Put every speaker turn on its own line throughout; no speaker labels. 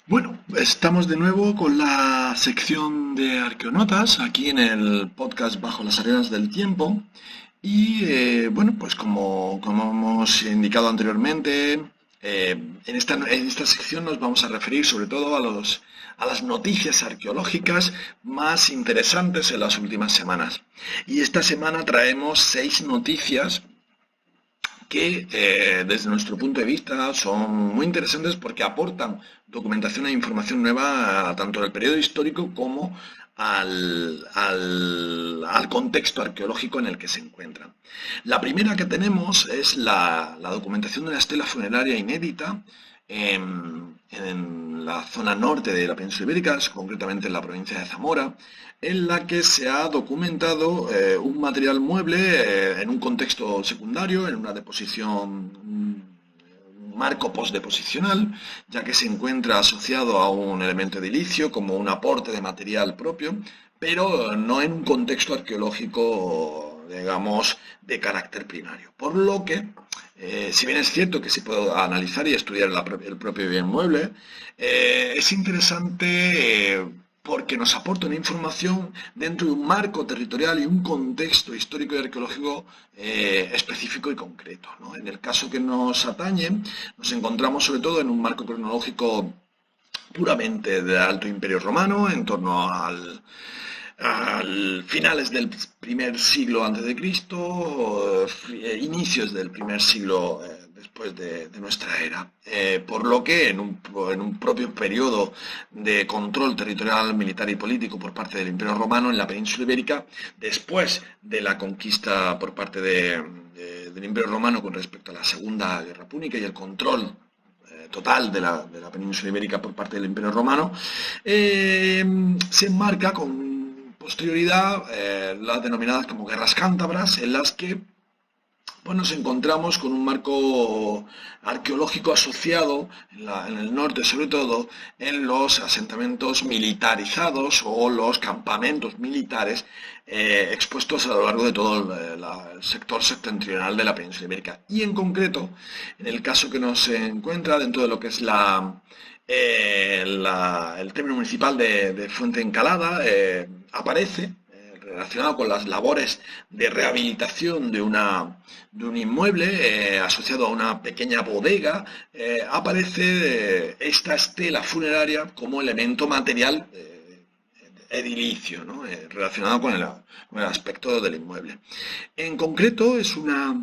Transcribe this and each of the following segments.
Bueno, estamos de nuevo con la sección de Arqueonotas aquí en el podcast Bajo las Arenas del Tiempo. Y bueno, pues como hemos indicado anteriormente, en esta sección nos vamos a referir sobre todo a las noticias arqueológicas más interesantes en las últimas semanas. Y esta semana traemos 6 noticias que desde nuestro punto de vista son muy interesantes porque aportan documentación e información nueva tanto del periodo histórico como al contexto arqueológico en el que se encuentran. La primera que tenemos es la documentación de una estela funeraria inédita en la zona norte de la península ibérica, concretamente en la provincia de Zamora, en la que se ha documentado un material mueble en un contexto secundario, en una deposición, un marco postdeposicional, ya que se encuentra asociado a un elemento edilicio como un aporte de material propio, pero no en un contexto arqueológico, digamos, de carácter primario. Por lo que, si bien es cierto que se puede analizar y estudiar el propio bien mueble, es interesante porque nos aporta una información dentro de un marco territorial y un contexto histórico y arqueológico específico y concreto, ¿no? En el caso que nos atañe, nos encontramos sobre todo en un marco cronológico puramente del Alto Imperio Romano, en torno al finales del primer siglo antes de Cristo, inicios del primer siglo después de nuestra era, por lo que en un propio periodo de control territorial, militar y político por parte del Imperio Romano en la península ibérica, después de la conquista por parte del Imperio Romano con respecto a la Segunda Guerra Púnica y el control total de la península ibérica por parte del Imperio Romano, se enmarca con posterioridad las denominadas como guerras cántabras, en las que pues nos encontramos con un marco arqueológico asociado, en el norte sobre todo, en los asentamientos militarizados o los campamentos militares expuestos a lo largo de todo el sector septentrional de la península ibérica. Y en concreto, en el caso que nos encuentra dentro de lo que es el término municipal de Fuente Encalada, aparece relacionado con las labores de rehabilitación de un inmueble asociado a una pequeña bodega, aparece esta estela funeraria como elemento material edilicio, ¿no? Relacionado con el aspecto del inmueble. En concreto es una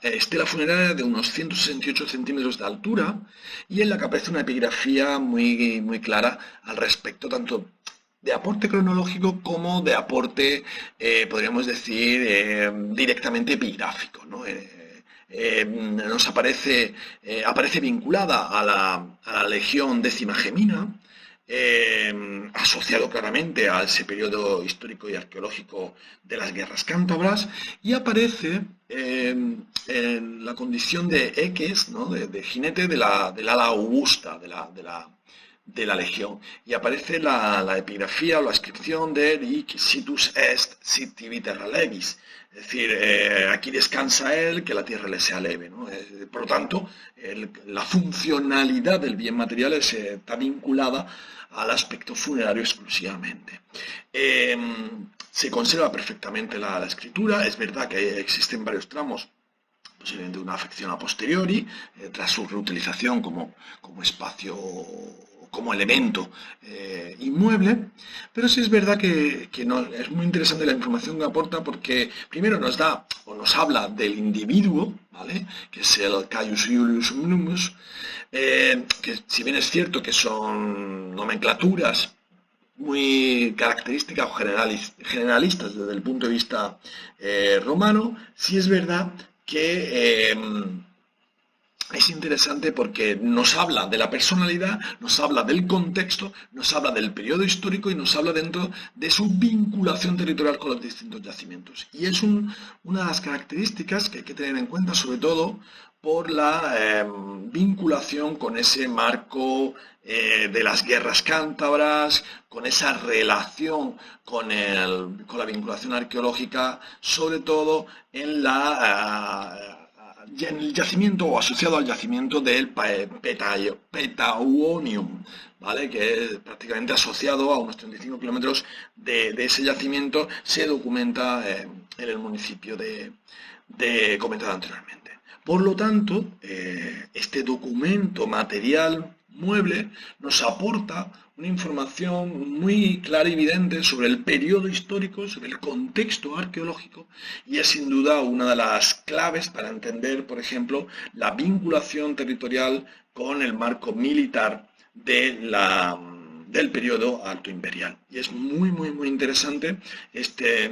estela funeraria de unos 168 centímetros de altura y en la que aparece una epigrafía muy, muy clara al respecto, tanto de aporte cronológico como de aporte, podríamos decir, directamente epigráfico, ¿no? Nos aparece vinculada a la legión décima gemina, asociado claramente a ese periodo histórico y arqueológico de las guerras cántabras, y aparece en la condición de eques, ¿no? de jinete del ala augusta de la legión, y aparece la epigrafía o la inscripción de Hic situs est sit tibi terra levis, es decir, aquí descansa él, que la tierra le sea leve, ¿no? Por lo tanto, la funcionalidad del bien material está vinculada al aspecto funerario exclusivamente. Se conserva perfectamente la escritura, es verdad que existen varios tramos, posiblemente una afección a posteriori, tras su reutilización como espacio como elemento inmueble, pero sí es verdad que es muy interesante la información que aporta porque primero nos da o nos habla del individuo, ¿vale? Que es el Caius Iulius Numus, que si bien es cierto que son nomenclaturas muy características o generalistas desde el punto de vista romano, sí es verdad que es interesante porque nos habla de la personalidad, nos habla del contexto, nos habla del periodo histórico y nos habla dentro de su vinculación territorial con los distintos yacimientos. Y es una de las características que hay que tener en cuenta, sobre todo por la vinculación con ese marco de las guerras cántabras, con esa relación con la vinculación arqueológica, sobre todo en en el yacimiento o asociado al yacimiento del Petaonium, ¿vale? Que es prácticamente asociado a unos 35 kilómetros de ese yacimiento, se documenta en el municipio de comentado anteriormente. Por lo tanto, este documento material mueble nos aporta una información muy clara y evidente sobre el periodo histórico, sobre el contexto arqueológico, y es sin duda una de las claves para entender, por ejemplo, la vinculación territorial con el marco militar del periodo alto imperial. Y es muy, muy, muy interesante este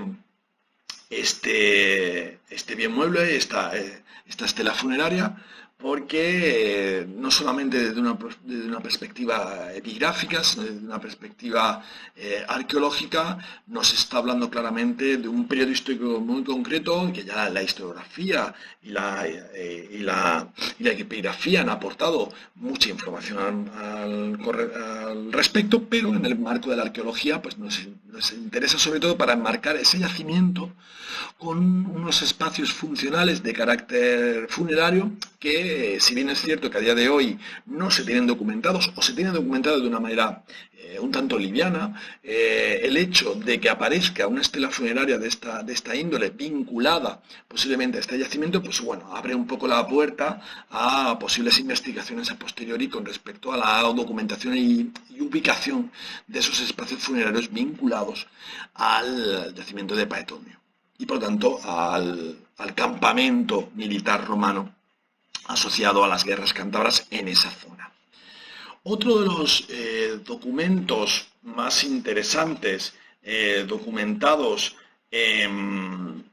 bien mueble, esta estela funeraria, porque no solamente desde una perspectiva epigráfica, sino desde una perspectiva arqueológica, nos está hablando claramente de un periodo histórico muy concreto, que ya la historiografía y la epigrafía han aportado mucha información al respecto, pero en el marco de la arqueología pues nos interesa sobre todo para enmarcar ese yacimiento con unos espacios funcionales de carácter funerario que, si bien es cierto que a día de hoy no se tienen documentados o se tienen documentados de una manera un tanto liviana, el hecho de que aparezca una estela funeraria de esta índole vinculada posiblemente a este yacimiento, pues bueno, abre un poco la puerta a posibles investigaciones a posteriori con respecto a la documentación y ubicación de esos espacios funerarios vinculados al yacimiento de Paetonio y por tanto al campamento militar romano asociado a las guerras cántabras en esa zona. Otro de los documentos más interesantes documentados en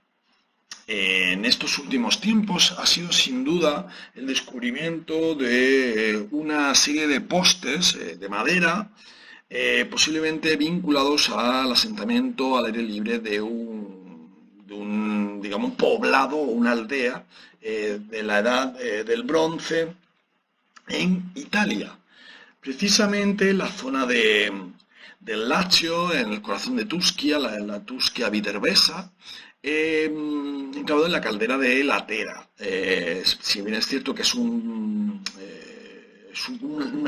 estos últimos tiempos ha sido sin duda el descubrimiento de una serie de postes de madera posiblemente vinculados al asentamiento al aire libre de un digamos, poblado o una aldea de la edad del bronce en Italia. Precisamente en la zona del Lacio, en el corazón de Tuscia, la Tuscia viterbesa, enclavado en la caldera de Latera. Si bien es cierto que es una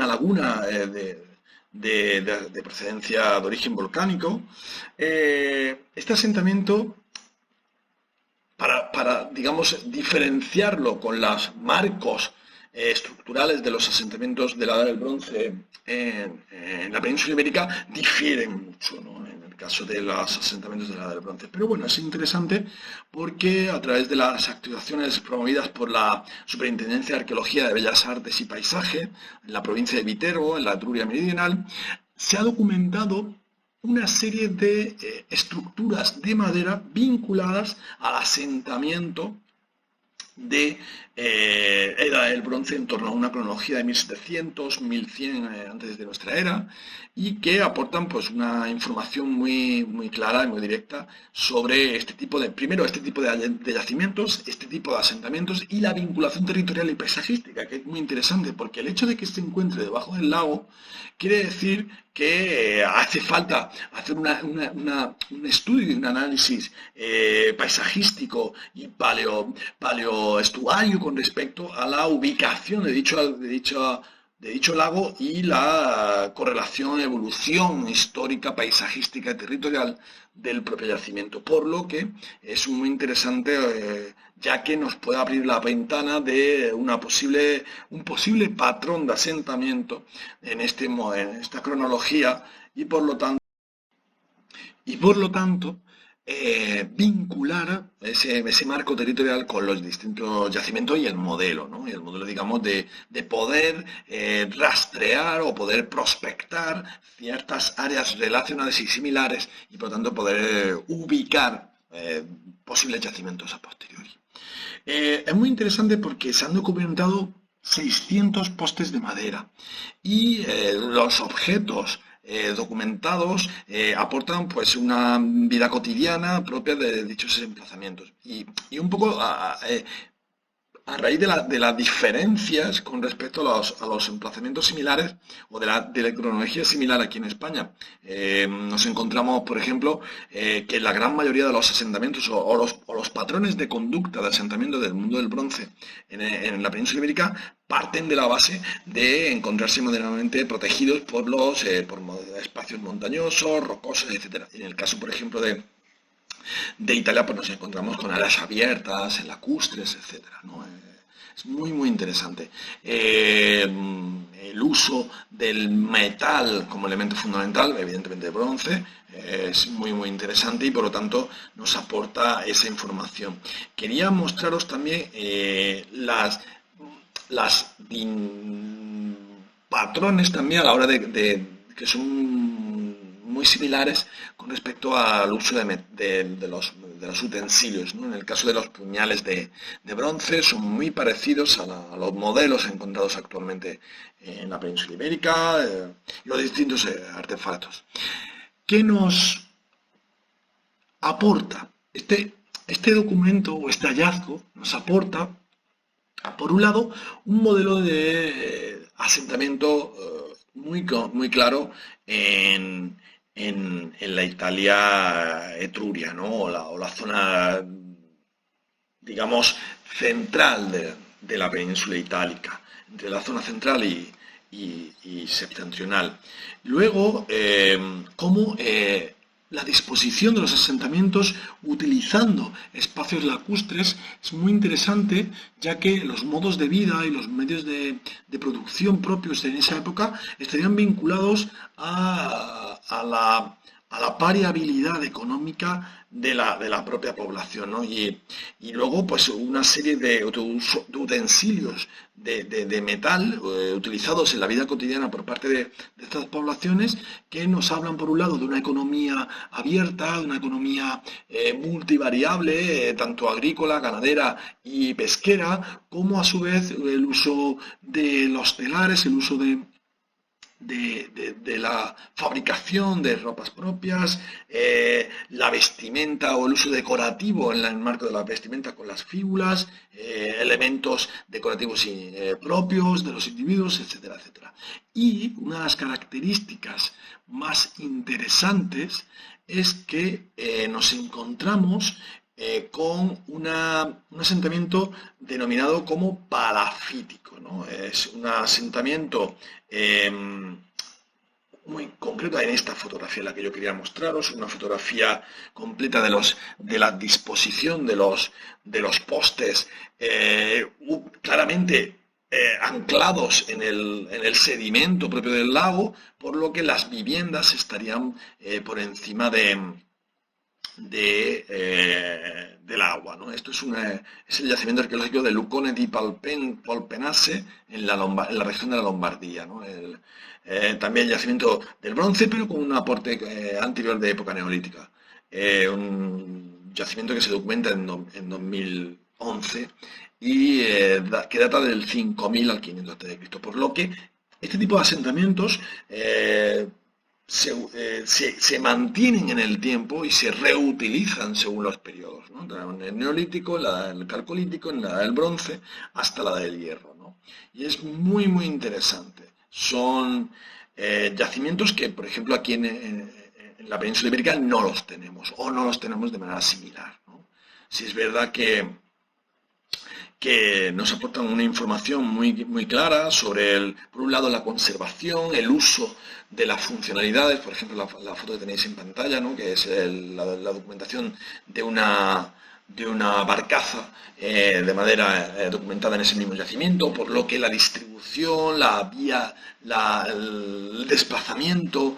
laguna de procedencia de origen volcánico, este asentamiento, para digamos, diferenciarlo con los marcos estructurales de los asentamientos de la Edad del Bronce en la península ibérica, difieren mucho, ¿no? En el caso de los asentamientos de la Edad del Bronce. Pero bueno, es interesante porque a través de las actuaciones promovidas por la Superintendencia de Arqueología de Bellas Artes y Paisaje, en la provincia de Viterbo, en la Etruria meridional, se ha documentado una serie de estructuras de madera vinculadas al asentamiento de Edad del Bronce en torno a una cronología de 1700, 1100 antes de nuestra era, y que aportan pues una información muy, muy clara y muy directa sobre primero este tipo de yacimientos, este tipo de asentamientos y la vinculación territorial y paisajística, que es muy interesante porque el hecho de que se encuentre debajo del lago quiere decir que hace falta hacer un estudio y un análisis paisajístico y paleoestuario con respecto a la ubicación de dicha de dicho lago y la correlación, evolución histórica, paisajística y territorial del propio yacimiento, por lo que es muy interesante, ya que nos puede abrir la ventana de un posible patrón de asentamiento en esta cronología y por lo tanto vincular ese marco territorial con los distintos yacimientos y el modelo, ¿no? Y el modelo, digamos, de poder rastrear o poder prospectar ciertas áreas relacionadas y similares y por lo tanto poder ubicar posibles yacimientos a posteriori. Es muy interesante porque se han documentado 600 postes de madera y los objetos documentados aportan pues una vida cotidiana propia de dichos emplazamientos y un poco a raíz de las diferencias con respecto a los emplazamientos similares o de la cronología similar aquí en España. Nos encontramos, por ejemplo, que la gran mayoría de los asentamientos o los patrones de conducta de asentamiento del mundo del bronce en la península ibérica parten de la base de encontrarse moderadamente protegidos por espacios montañosos, rocosos, etc. En el caso, por ejemplo, de Italia, pues nos encontramos con áreas abiertas, en lacustres, etcétera, ¿no? Es muy, muy interesante. El uso del metal como elemento fundamental, evidentemente de bronce, es muy, muy interesante y por lo tanto nos aporta esa información. Quería mostraros también las patrones también a la hora que son muy similares con respecto al uso de los utensilios, ¿no? En el caso de los puñales de bronce son muy parecidos a los modelos encontrados actualmente en la península ibérica y los distintos artefactos. ¿Qué nos aporta? Este documento o este hallazgo nos aporta, por un lado, un modelo de asentamiento muy claro en la Italia etruria, ¿no? O la zona, digamos, central de la península itálica, entre la zona central y septentrional. Luego, cómo la disposición de los asentamientos utilizando espacios lacustres es muy interesante, ya que los modos de vida y los medios de producción propios en esa época estarían vinculados a la variabilidad económica de la propia población, ¿no? Y luego, pues, una serie de utensilios de metal utilizados en la vida cotidiana por parte de estas poblaciones que nos hablan, por un lado, de una economía abierta, de una economía multivariable, tanto agrícola, ganadera y pesquera, como a su vez el uso de los telares, el uso de la fabricación de ropas propias, la vestimenta o el uso decorativo en el marco de la vestimenta con las fíbulas, elementos decorativos propios de los individuos, etcétera, etcétera. Y una de las características más interesantes es que nos encontramos con un asentamiento denominado como palafítico, ¿no? Es un asentamiento muy concreto en esta fotografía la que yo quería mostraros, una fotografía completa de la disposición de los postes claramente anclados en el sedimento propio del lago, por lo que las viviendas estarían por encima del agua, ¿no? Esto es el yacimiento arqueológico de Lucone di Polpenase en la región de la Lombardía, ¿no? También el yacimiento del bronce, pero con un aporte anterior de época neolítica. Un yacimiento que se documenta en 2011 y que data del 5000 al 500 a.C. Por lo que este tipo de asentamientos se mantienen en el tiempo y se reutilizan según los periodos, ¿no? En el neolítico, en la edad del calcolítico, en la edad del bronce, hasta la del hierro, ¿no? Y es muy, muy interesante. Son yacimientos que, por ejemplo, aquí en la península ibérica no los tenemos, o no los tenemos de manera similar, ¿no? Si es verdad que que nos aportan una información muy clara sobre, por un lado, la conservación, el uso de las funcionalidades, por ejemplo, la foto que tenéis en pantalla, ¿no? Que es la documentación de una barcaza de madera documentada en ese mismo yacimiento, por lo que la distribución, la vía, el desplazamiento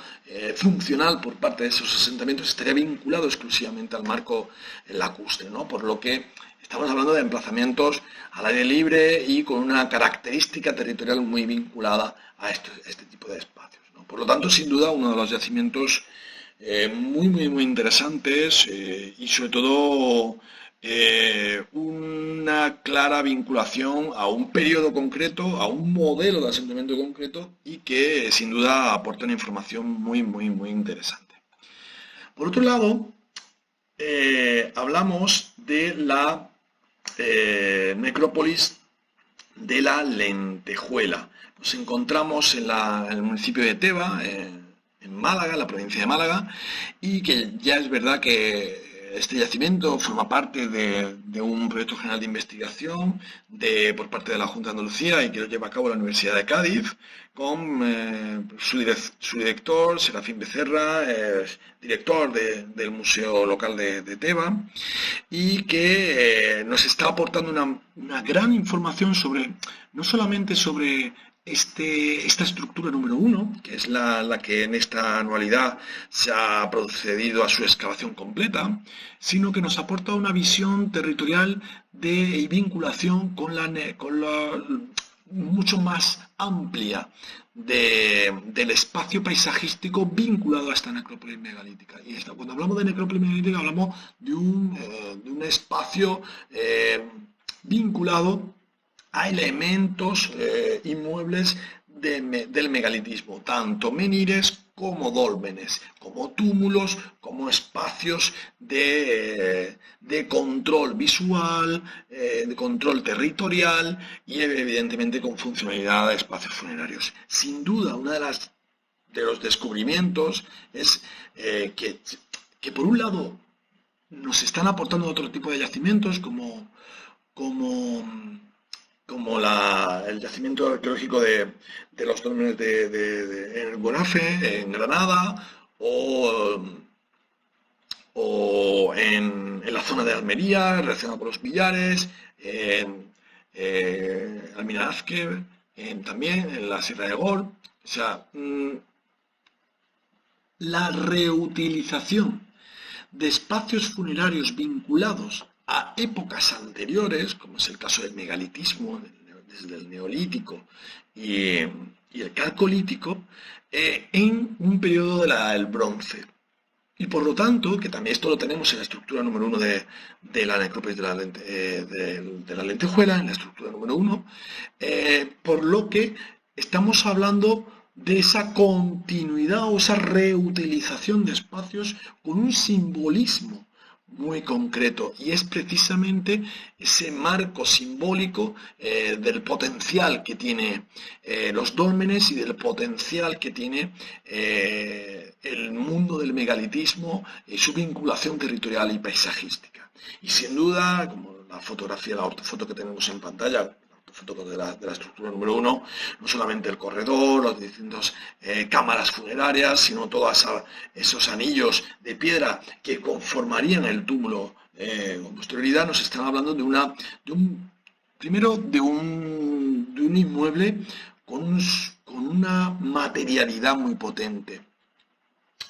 funcional por parte de esos asentamientos estaría vinculado exclusivamente al marco lacustre, ¿no? Por lo que estamos hablando de emplazamientos al aire libre y con una característica territorial muy vinculada a este tipo de espacios, ¿no? Por lo tanto, sin duda, uno de los yacimientos muy interesantes y sobre todo una clara vinculación a un periodo concreto, a un modelo de asentamiento concreto y que sin duda aporta una información muy interesante. Por otro lado, hablamos de la necrópolis de la Lentejuela. Nos encontramos en el municipio de Teba, en Málaga, en la provincia de Málaga, y que ya es verdad que este yacimiento forma parte de un proyecto general de investigación por parte de la Junta de Andalucía y que lo lleva a cabo la Universidad de Cádiz, con su director, Serafín Becerra, director del Museo Local de Teba, y que nos está aportando una gran información no solamente sobre esta estructura número 1, que es la que en esta anualidad se ha procedido a su excavación completa, sino que nos aporta una visión territorial y vinculación con la mucho más amplia del espacio paisajístico vinculado a esta necrópolis megalítica. Y cuando hablamos de necrópolis megalítica hablamos de un espacio vinculado a elementos inmuebles del megalitismo, tanto menires como dólmenes, como túmulos, como espacios de control visual, de control territorial y evidentemente con funcionalidad de espacios funerarios. Sin duda, uno de los descubrimientos es que por un lado nos están aportando otro tipo de yacimientos como el yacimiento arqueológico de los dólmenes en el Gonafe, en Granada, o en la zona de Almería, relacionado con los billares, en Almirázquez, también en la Sierra de Gor. O sea, la reutilización de espacios funerarios vinculados a épocas anteriores, como es el caso del megalitismo, desde el neolítico y el calcolítico, en un periodo del bronce. Y por lo tanto, que también esto lo tenemos en la estructura número 1 de la necrópolis de la Lentejuela, en la estructura número 1, por lo que estamos hablando de esa continuidad o esa reutilización de espacios con un simbolismo muy concreto, y es precisamente ese marco simbólico del potencial que tiene los dólmenes y del potencial que tiene el mundo del megalitismo y su vinculación territorial y paisajística. Y sin duda, como la ortofoto que tenemos en pantalla, foto de la estructura número 1, no solamente el corredor, las distintas cámaras funerarias, sino todos esos anillos de piedra que conformarían el túmulo con posterioridad, nos están hablando de un inmueble con una materialidad muy potente,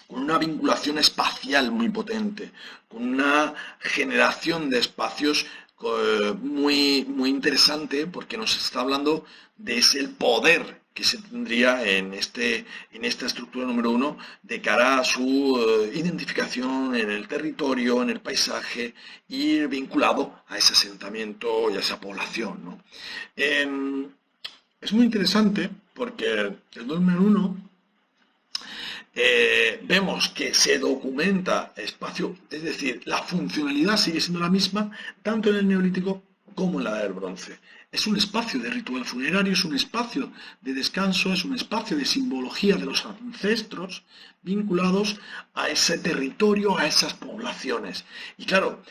con una vinculación espacial muy potente, con una generación de espacios muy interesante, porque nos está hablando de ese poder que se tendría en esta estructura número 1 de cara a su identificación en el territorio, en el paisaje y vinculado a ese asentamiento y a esa población, ¿no? Es muy interesante porque el dolmen 1 vemos que se documenta espacio, es decir, la funcionalidad sigue siendo la misma tanto en el neolítico como en la del bronce. Es un espacio de ritual funerario, es un espacio de descanso, es un espacio de simbología de los ancestros vinculados a ese territorio, a esas poblaciones. Y claro,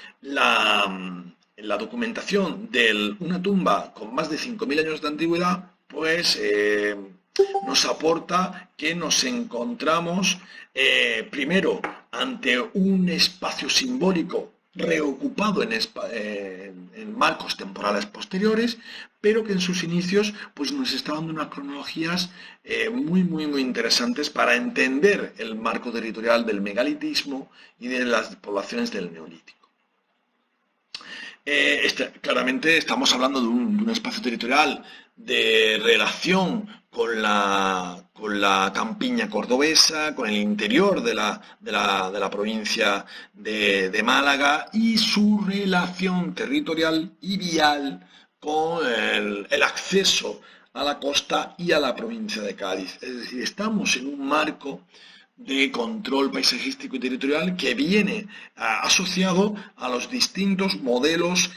la documentación de una tumba con más de 5.000 años de antigüedad, pues nos aporta que nos encontramos primero ante un espacio simbólico reocupado en marcos temporales posteriores, pero que en sus inicios pues nos está dando unas cronologías muy interesantes para entender el marco territorial del megalitismo y de las poblaciones del neolítico. Claramente estamos hablando de un espacio territorial de relación con la campiña cordobesa, con el interior de la provincia de Málaga y su relación territorial y vial con el acceso a la costa y a la provincia de Cádiz. Es decir, estamos en un marco de control paisajístico y territorial que viene asociado a los distintos modelos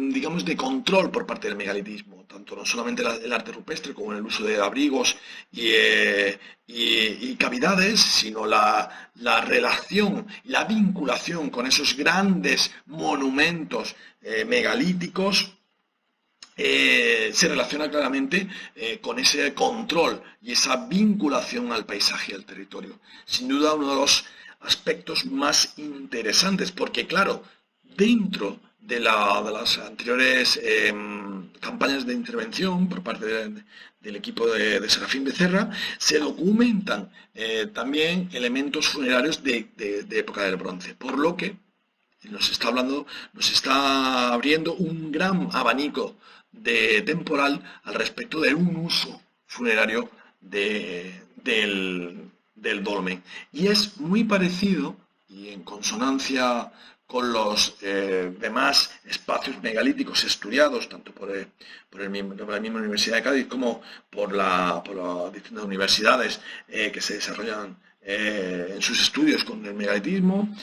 digamos, de control por parte del megalitismo, tanto no solamente el arte rupestre como el uso de abrigos y cavidades, sino la relación, la vinculación con esos grandes monumentos megalíticos. Se relaciona claramente con ese control y esa vinculación al paisaje y al territorio. Sin duda uno de los aspectos más interesantes, porque claro, dentro de las anteriores campañas de intervención por parte del equipo de Serafín Becerra, se documentan también elementos funerarios de época del bronce, por lo que nos está abriendo un gran abanico temporal al respecto de un uso funerario del dolmen. Y es muy parecido y en consonancia con los demás espacios megalíticos estudiados, tanto por la misma Universidad de Cádiz como por las distintas universidades que se desarrollan en sus estudios con el megalitismo.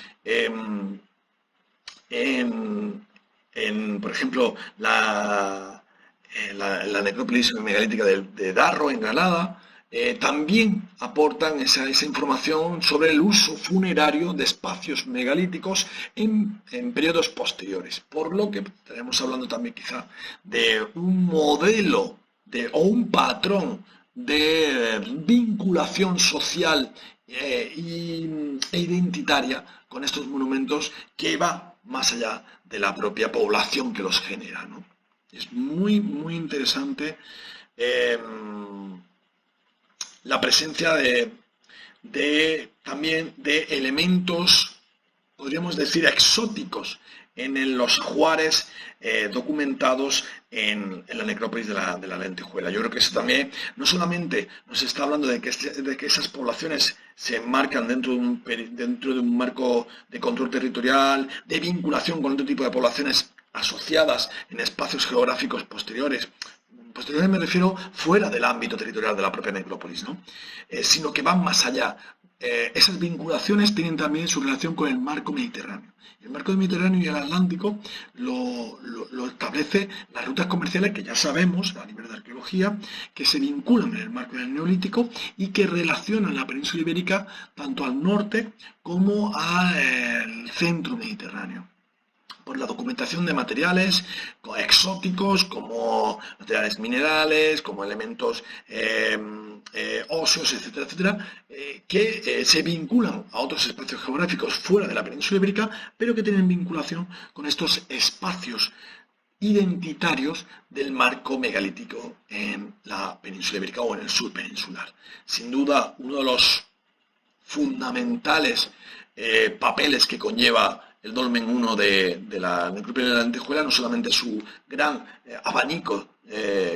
Por ejemplo, la necrópolis megalítica de Darro, en Granada, también aportan esa información sobre el uso funerario de espacios megalíticos en periodos posteriores. Por lo que estaremos hablando también quizá de un modelo o un patrón de vinculación social e identitaria con estos monumentos que va más allá de la propia población que los genera, ¿no? Es muy interesante la presencia también de elementos, podríamos decir, exóticos en los ajuares documentados en la necrópolis de la Lentejuela. Yo creo que eso también no solamente nos está hablando de que esas poblaciones se enmarcan dentro de un marco de control territorial, de vinculación con otro tipo de poblaciones asociadas en espacios geográficos posteriores. Posteriores me refiero fuera del ámbito territorial de la propia necrópolis, ¿no? Sino que van más allá. Esas vinculaciones tienen también su relación con el marco mediterráneo. El marco mediterráneo y el Atlántico lo establece las rutas comerciales que ya sabemos a nivel de arqueología, que se vinculan en el marco del Neolítico y que relacionan la península ibérica tanto al norte como al centro mediterráneo, por la documentación de materiales exóticos, como materiales minerales, como elementos óseos, etcétera, que se vinculan a otros espacios geográficos fuera de la península ibérica, pero que tienen vinculación con estos espacios identitarios del marco megalítico en la península ibérica o en el sur peninsular. Sin duda, uno de los fundamentales papeles que conlleva el dolmen 1 de la necrópolis de la Lentejuela, no solamente su gran abanico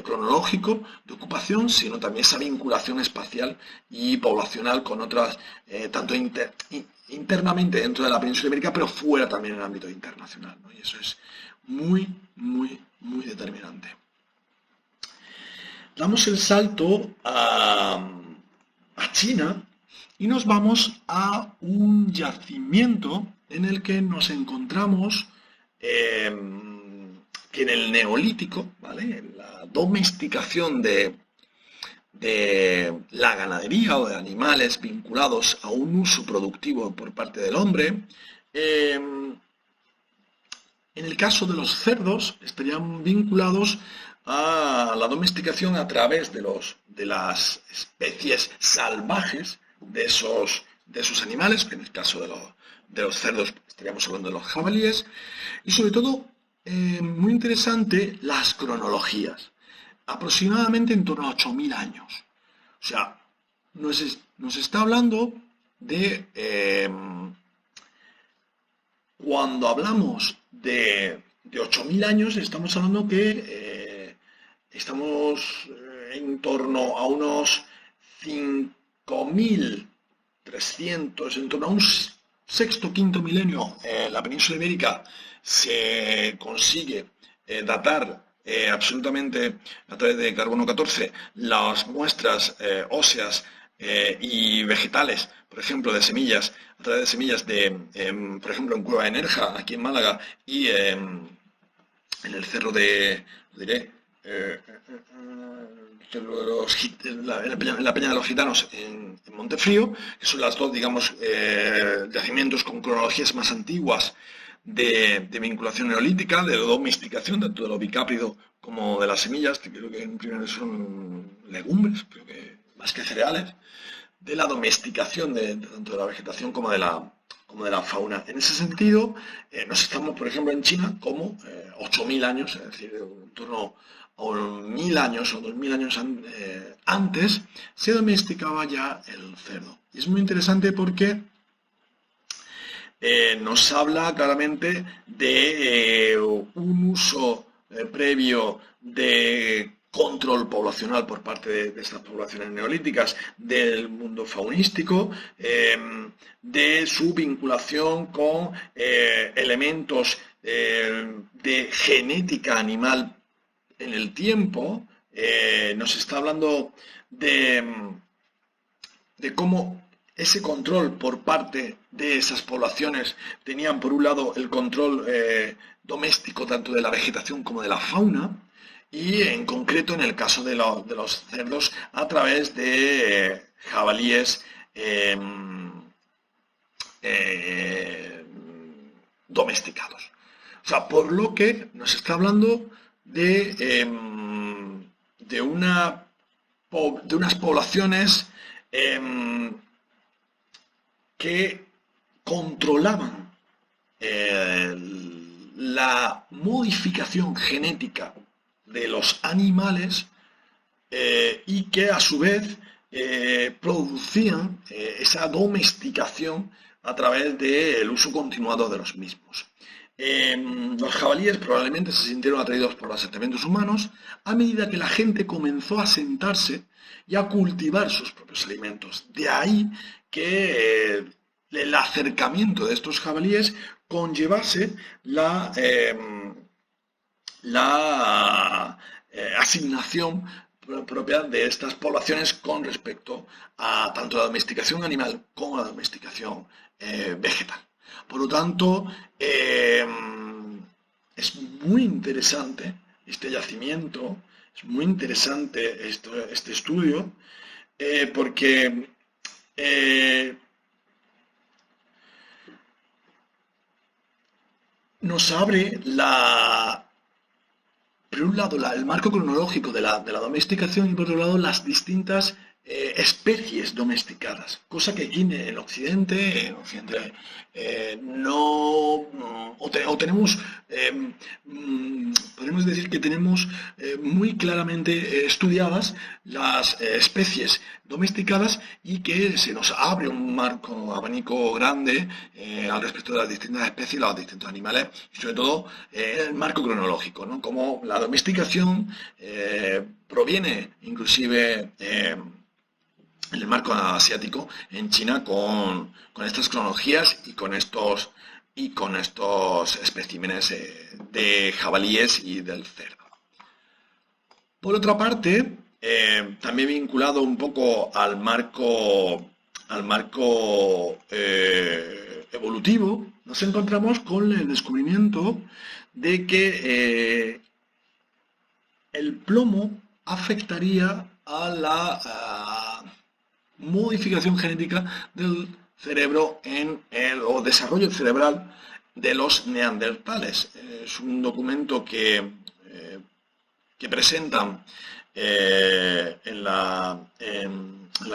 cronológico de ocupación, sino también esa vinculación espacial y poblacional con otras, tanto internamente dentro de la península ibérica, pero fuera también en el ámbito internacional, ¿no? Y eso es muy determinante. Damos el salto a China y nos vamos a un yacimiento en el que nos encontramos que en el Neolítico, ¿vale?, en la domesticación de la ganadería o de animales vinculados a un uso productivo por parte del hombre, En el caso de los cerdos, estarían vinculados a la domesticación a través de las especies salvajes de esos animales, que en el caso de los cerdos estaríamos hablando de los jabalíes, y sobre todo, muy interesante, las cronologías, aproximadamente en torno a 8.000 años. O sea, nos está hablando de cuando hablamos de 8.000 años, estamos hablando que estamos en torno a unos 5.300, en torno a un sexto, quinto milenio. En la península ibérica se consigue datar absolutamente a través de carbono 14 las muestras óseas y vegetales, por ejemplo, de semillas, a través de semillas por ejemplo, en Cueva de Nerja, aquí en Málaga, y en el cerro lo diré, en la Peña de los Gitanos, en Montefrío, que son las dos, digamos, yacimientos con cronologías más antiguas de vinculación neolítica, de domesticación, tanto de lo bicáprido como de las semillas, que creo que en primer son legumbres, creo que más que cereales, de la domesticación tanto de la vegetación como de la fauna. En ese sentido, nos estamos, por ejemplo, en China como 8.000 años, es decir, en torno a 1.000 años o 2.000 años antes, se domesticaba ya el cerdo. Y es muy interesante porque nos habla claramente de un uso previo de control poblacional por parte de estas poblaciones neolíticas del mundo faunístico, de su vinculación con elementos de genética animal en el tiempo. Nos está hablando de cómo ese control por parte de esas poblaciones tenían, por un lado, el control doméstico tanto de la vegetación como de la fauna, y en concreto en el caso de los cerdos a través de jabalíes domesticados. O sea, por lo que nos está hablando de unas poblaciones que controlaban la modificación genética de los animales y que a su vez producían esa domesticación a través del uso continuado de los mismos. Los jabalíes probablemente se sintieron atraídos por los asentamientos humanos a medida que la gente comenzó a asentarse y a cultivar sus propios alimentos. De ahí que el acercamiento de estos jabalíes conllevase la asignación propia de estas poblaciones con respecto a tanto la domesticación animal como la domesticación vegetal. Por lo tanto, es muy interesante este yacimiento, es muy interesante este estudio, porque nos abre por un lado, el marco cronológico de la domesticación, y por otro lado, las distintas especies domesticadas, cosa que aquí en Occidente no, o tenemos, podemos decir que tenemos muy claramente estudiadas las especies domesticadas, y que se nos abre un marco abanico grande al respecto de las distintas especies, los distintos animales, y sobre todo el marco cronológico, ¿no? Como la domesticación proviene inclusive en el marco asiático, en China, con estas cronologías y con estos especímenes de jabalíes y del cerdo. Por otra parte, también vinculado un poco al marco evolutivo, nos encontramos con el descubrimiento de que el plomo afectaría a la modificación genética del cerebro o desarrollo cerebral de los neandertales. Es un documento que presentan en la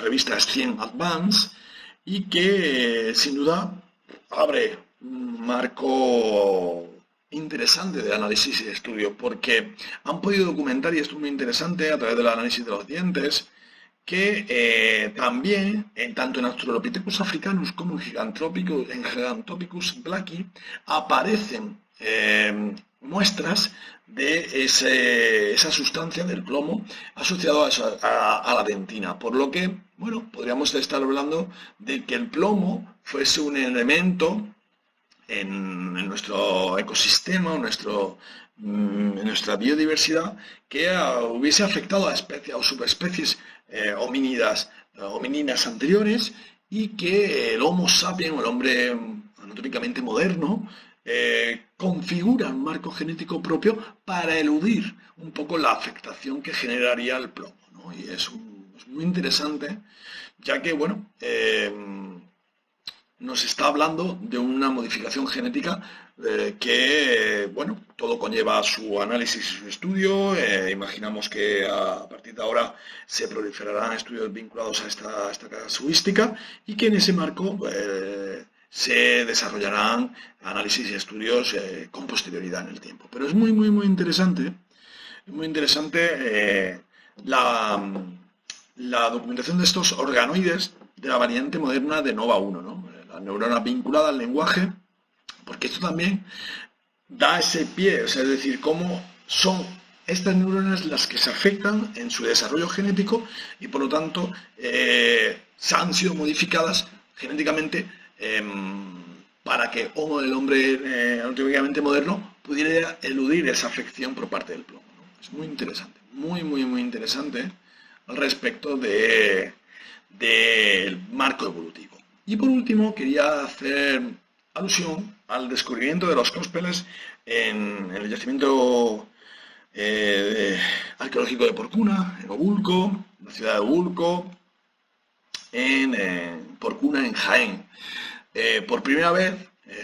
revista Science Advance y que sin duda abre un marco interesante de análisis y de estudio, porque han podido documentar, y esto es muy interesante, a través del análisis de los dientes, que también, tanto en Australopithecus africanus como en Gigantopithecus blacki, aparecen muestras de esa sustancia del plomo asociado a la dentina, por lo que, bueno, podríamos estar hablando de que el plomo fuese un elemento en nuestro ecosistema, en nuestra biodiversidad, que hubiese afectado a especies o subespecies homínidas anteriores, y que el Homo sapiens, o el hombre anatómicamente moderno, configura un marco genético propio para eludir un poco la afectación que generaría el plomo, ¿no? Y es muy interesante, ya que, bueno, nos está hablando de una modificación genética que, bueno, todo conlleva su análisis y su estudio. Imaginamos que a partir de ahora se proliferarán estudios vinculados a esta casuística, y que en ese marco se desarrollarán análisis y estudios con posterioridad en el tiempo. Pero es muy, muy, muy interesante, la documentación de estos organoides de la variante moderna de Nova1, ¿no? La neurona vinculada al lenguaje, porque esto también da ese pie, o sea, es decir, cómo son estas neuronas las que se afectan en su desarrollo genético, y por lo tanto han sido modificadas genéticamente para que el hombre anatómicamente moderno pudiera eludir esa afección por parte del plomo, ¿no? Es muy interesante, muy, muy, muy interesante al respecto del marco evolutivo. Y por último, quería hacer alusión al descubrimiento de los cóspeles en el yacimiento arqueológico de Porcuna, en Obulco, en la ciudad de Obulco, en Porcuna, en Jaén. Por primera vez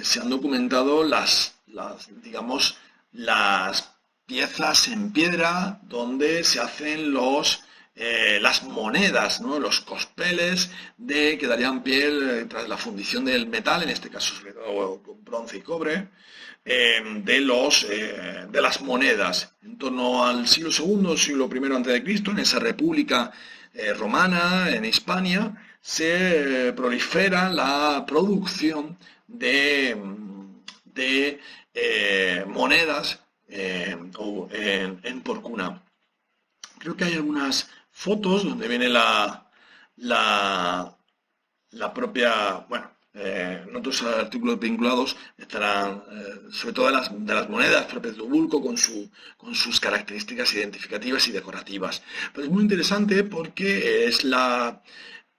se han documentado las piezas en piedra donde se hacen las monedas, ¿no? Los cospeles que darían pie, tras la fundición del metal, en este caso sobre todo bronce y cobre, de las monedas. En torno al siglo II, siglo I a.C., en esa república romana, en Hispania, se prolifera la producción de monedas en Porcuna. Creo que hay algunas fotos donde viene la propia, bueno, en otros artículos vinculados estarán sobre todo de las monedas propias de Obulco, con sus características identificativas y decorativas. Pero es muy interesante porque es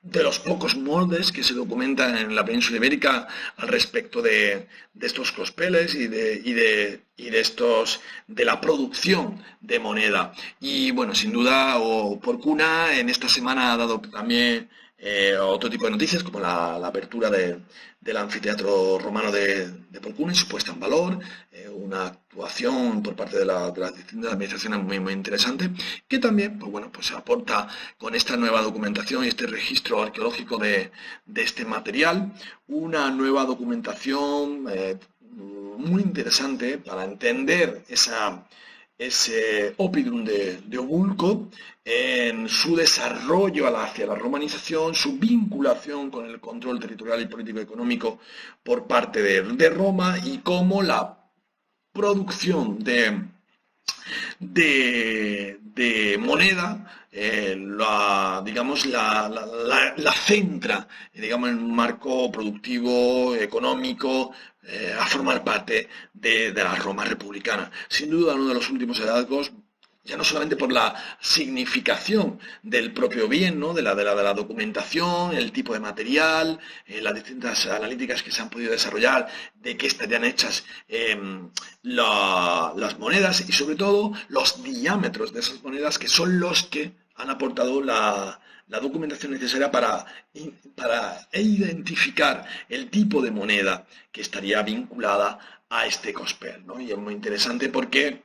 de los pocos moldes que se documentan en la península ibérica al respecto de estos cospeles y de la producción de moneda. Y bueno, sin duda, Porcuna en esta semana ha dado también otro tipo de noticias, como la apertura del anfiteatro romano de Porcuna y su puesta en valor, una actuación por parte de las distintas administraciones muy, muy interesante, que también, pues bueno, pues aporta con esta nueva documentación y este registro arqueológico de este material, una nueva documentación muy interesante para entender ese oppidum de Obulco en su desarrollo hacia la romanización, su vinculación con el control territorial y político-económico por parte de Roma, y cómo la producción de moneda la centra, digamos, en un marco productivo, económico, a formar parte de la Roma republicana. Sin duda, uno de los últimos hallazgos, ya no solamente por la significación del propio bien, ¿no? de la documentación, el tipo de material, las distintas analíticas que se han podido desarrollar, de qué estarían hechas las monedas, y sobre todo los diámetros de esas monedas, que son los que han aportado la documentación necesaria para identificar el tipo de moneda que estaría vinculada a este cospel, ¿no? Y es muy interesante porque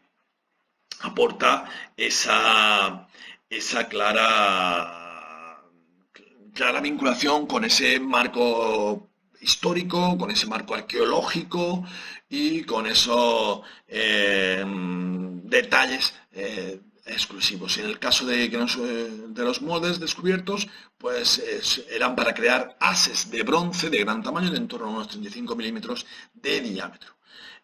aporta esa clara vinculación con ese marco histórico, con ese marco arqueológico y con esos detalles exclusivos. En el caso de los moldes descubiertos, pues eran para crear ases de bronce de gran tamaño, de en torno a unos 35 milímetros de diámetro,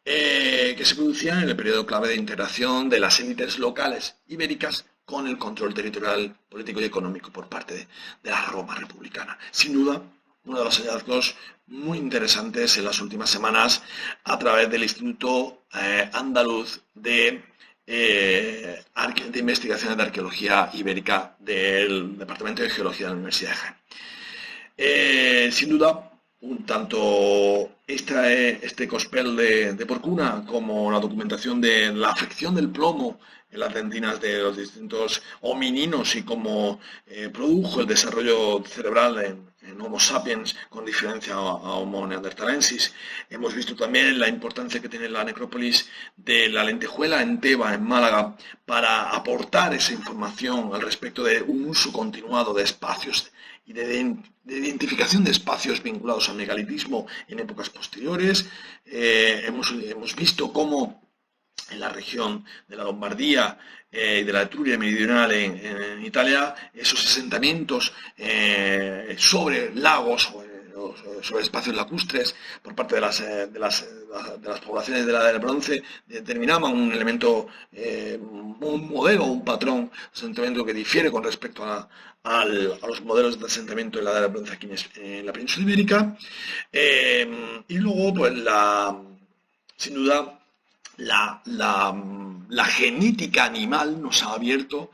que se producían en el periodo clave de integración de las élites locales ibéricas con el control territorial, político y económico por parte de la Roma republicana. Sin duda, uno de los hallazgos muy interesantes en las últimas semanas a través del Instituto Andaluz de Investigaciones de Arqueología Ibérica del Departamento de Geología de la Universidad de Jaén. Sin duda, tanto este cospel de Porcuna como la documentación de la afección del plomo en las dentinas de los distintos homininos y cómo produjo el desarrollo cerebral en Homo sapiens con diferencia a Homo neanderthalensis. Hemos visto también la importancia que tiene la necrópolis de la Lentejuela en Teba, en Málaga, para aportar esa información al respecto de un uso continuado de espacios y de identificación de espacios vinculados al megalitismo en épocas posteriores. Hemos visto cómo en la región de la Lombardía y de la Etruria meridional en Italia, esos asentamientos sobre lagos o sobre espacios lacustres por parte de las poblaciones de la Edad del Bronce determinaban un elemento, un modelo, un patrón de asentamiento que difiere con respecto a los modelos de asentamiento de la Edad del Bronce aquí en la península ibérica. Y luego, pues, sin duda, la genética animal nos ha abierto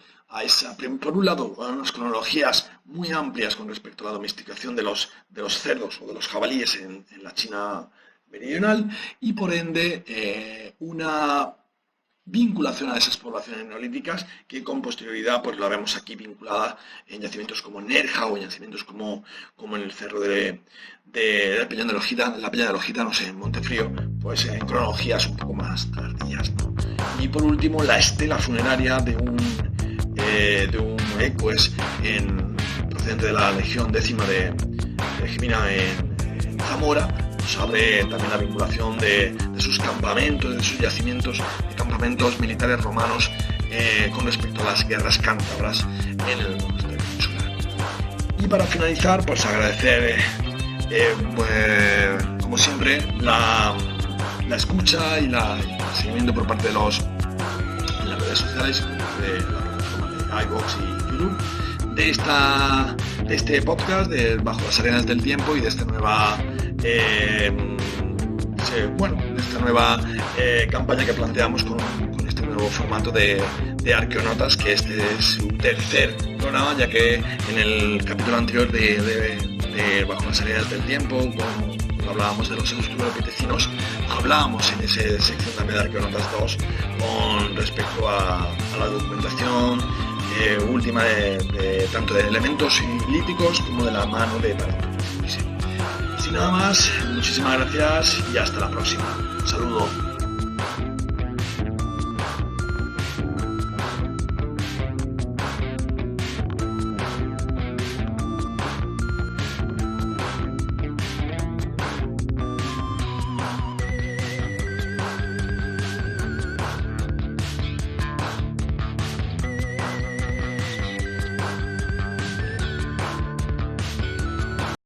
por un lado, a unas cronologías muy amplias con respecto a la domesticación de los cerdos o de los jabalíes en la China meridional y por ende una vinculación a esas poblaciones neolíticas que con posterioridad pues la vemos aquí vinculada en yacimientos como Nerja o en yacimientos como en el cerro de la Peña de los Gitanos en Montefrío, pues en cronologías un poco más tardías, ¿no? Y por último, la estela funeraria de un equus procedente de la Legión X de Jimena en Zamora. Nos abre también la vinculación de sus campamentos, de sus yacimientos, de campamentos militares romanos con respecto a las guerras cántabras en el norte peninsular. Y para finalizar, pues agradecer, pues, como siempre, la escucha y el seguimiento por parte de las redes sociales, de la plataforma de iVoox y YouTube, de este podcast de Bajo las Arenas del Tiempo y de esta nueva campaña que planteamos con este nuevo formato de Arqueonautas, que este es su tercer programa, ya que en el capítulo anterior de Bajo las Arenas del Tiempo, cuando hablábamos de los australopitecinos, hablábamos en esa sección también de Arqueonautas 2 con respecto a la documentación última tanto de elementos líticos como de la mano de paleontología. Sin nada más, muchísimas gracias y hasta la próxima. Un saludo.